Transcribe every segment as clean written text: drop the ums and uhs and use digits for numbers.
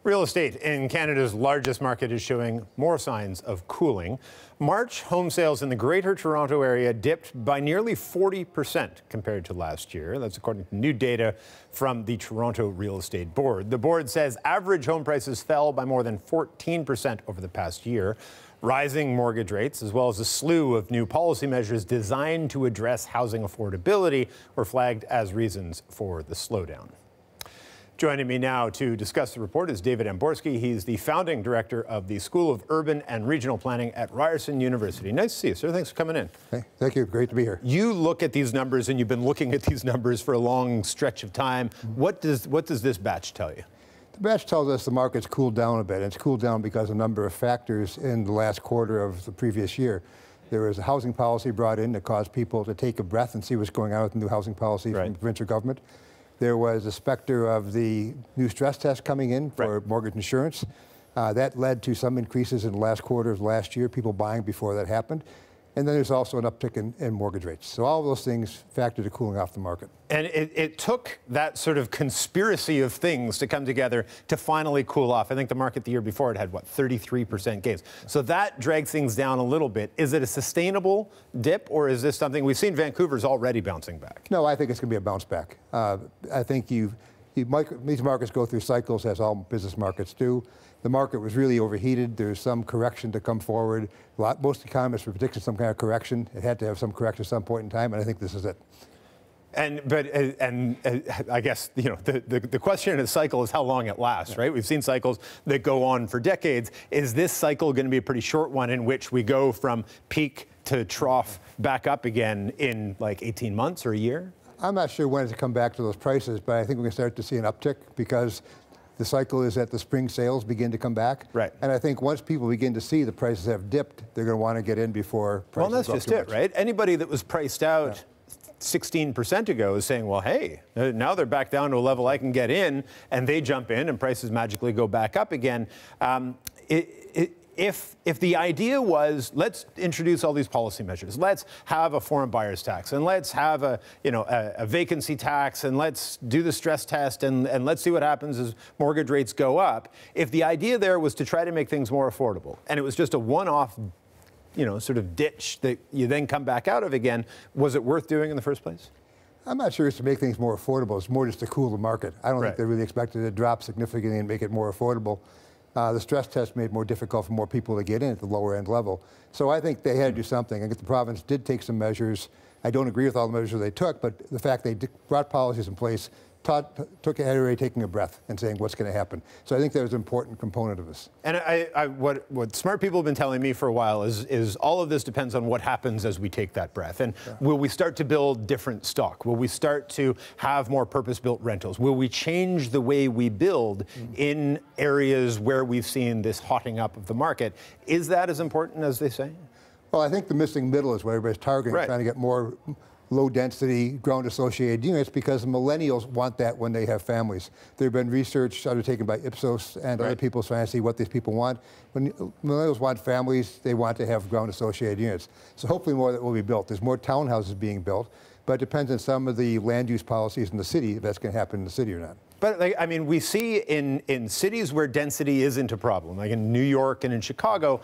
Real estate in Canada's largest market is showing more signs of cooling. March home sales in the Greater Toronto Area dipped by nearly 40% compared to last year. That's according to new data from the Toronto Real Estate Board. The board says average home prices fell by more than 14% over the past year. Rising mortgage rates, as well as a slew of new policy measures designed to address housing affordability, were flagged as reasons for the slowdown. Joining me now to discuss the report is David Amborski. He's the founding director of the School of Urban and Regional Planning at Ryerson University. Nice to see you, sir. Thanks for coming in. Hey, thank you. Great to be here. You look at these numbers, and you've been looking at these numbers for a long stretch of time. What does this batch tell you? The batch tells us the market's cooled down a bit. It's cooled down because of a number of factors in the last quarter of the previous year. There was a housing policy brought in that caused people to take a breath and see what's going on with the new housing policy from the provincial government. There was a specter of the new stress test coming in for mortgage insurance. That led to some increases in the last quarter of last year, people buying before that happened. And then there's also an uptick in mortgage rates. So all of those things factor to cooling off the market. And it took that sort of conspiracy of things to come together to finally cool off. I think the market the year before it had, what, 33% gains. So that dragged things down a little bit. Is it a sustainable dip, or is this something we've seen Vancouver's already bouncing back? No, I think it's going to be a bounce back. I think these markets go through cycles, as all business markets do. The market was really overheated. There's some correction to come forward. Most economists were predicting some kind of correction. It had to have some correction at some point in time, and I think this is it. And I guess, you know, the question in a cycle is how long it lasts, right? We've seen cycles that go on for decades. Is this cycle going to be a pretty short one in which we go from peak to trough back up again in like 18 months or a year? I'm not sure when it's come back to those prices, but I think we're going to start to see an uptick because the cycle is that the spring sales begin to come back. Right. And I think once people begin to see the prices have dipped, they're going to want to get in before prices go up. Well, that's just it, right? Anybody that was priced out 16% ago is saying, well, hey, now they're back down to a level I can get in, and they jump in and prices magically go back up again. If the idea was, let's introduce all these policy measures, let's have a foreign buyers tax, and let's have a vacancy tax, and let's do the stress test, and let's see what happens as mortgage rates go up. If the idea there was to try to make things more affordable, and it was just a one-off, sort of ditch that you then come back out of again, was it worth doing in the first place? I'm not sure it's to make things more affordable. It's more just to cool the market. I don't think they really expected it to drop significantly and make it more affordable. The stress test made it more difficult for more people to get in at the lower end level. So I think they had to do something. I think the province did take some measures. I don't agree with all the measures they took, but the fact they brought policies in place took everybody taking a breath and saying what's going to happen. So I think that was an important component of this. And what smart people have been telling me for a while is all of this depends on what happens as we take that breath. And will we start to build different stock? Will we start to have more purpose-built rentals? Will we change the way we build in areas where we've seen this hotting up of the market? Is that as important as they say? Well, I think the missing middle is what everybody's targeting, trying to get more low-density, ground-associated units, because millennials want that when they have families. There have been research undertaken by Ipsos and other people trying to see what these people want. When millennials want families, they want to have ground-associated units. So hopefully more of that will be built. There's more townhouses being built, but it depends on some of the land use policies in the city if that's going to happen in the city or not. But we see in cities where density isn't a problem, like in New York and in Chicago,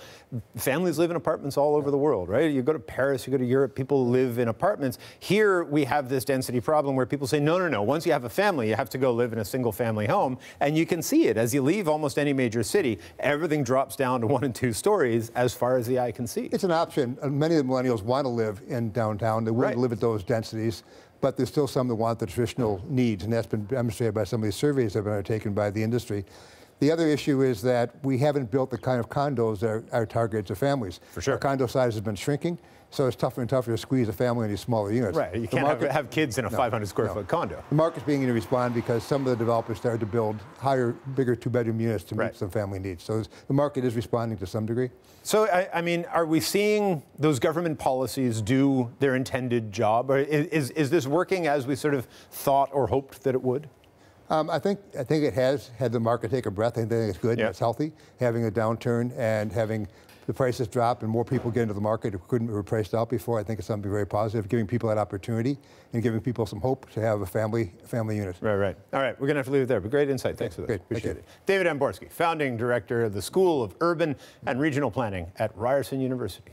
families live in apartments all over the world, right? You go to Paris, you go to Europe, people live in apartments. Here we have this density problem where people say, no. Once you have a family, you have to go live in a single family home. And you can see it as you leave almost any major city. Everything drops down to 1 and 2 stories as far as the eye can see. It's an option. Many of the millennials want to live in downtown. They want to live at those densities. But there's still some that want the traditional needs, and that's been demonstrated by some of these surveys that have been undertaken by the industry. The other issue is that we haven't built the kind of condos that are targeted to families. For sure. Our condo size has been shrinking, so it's tougher and tougher to squeeze a family in these smaller units. Right, you can't have kids in a 500 square foot condo. The market's beginning to respond because some of the developers started to build higher, bigger 2-bedroom units to meet some family needs. So the market is responding to some degree. So, are we seeing those government policies do their intended job? Or is this working as we sort of thought or hoped that it would? I think it has had the market take a breath. I think it's good and it's healthy, having a downturn and having the prices drop and more people get into the market who were priced out before, I think it's something very positive, giving people that opportunity and giving people some hope to have a family unit. Right. All right, we're going to have to leave it there, but great insight. Thanks for this. Great. Appreciate it. David Amborski, founding director of the School of Urban and Regional Planning at Ryerson University.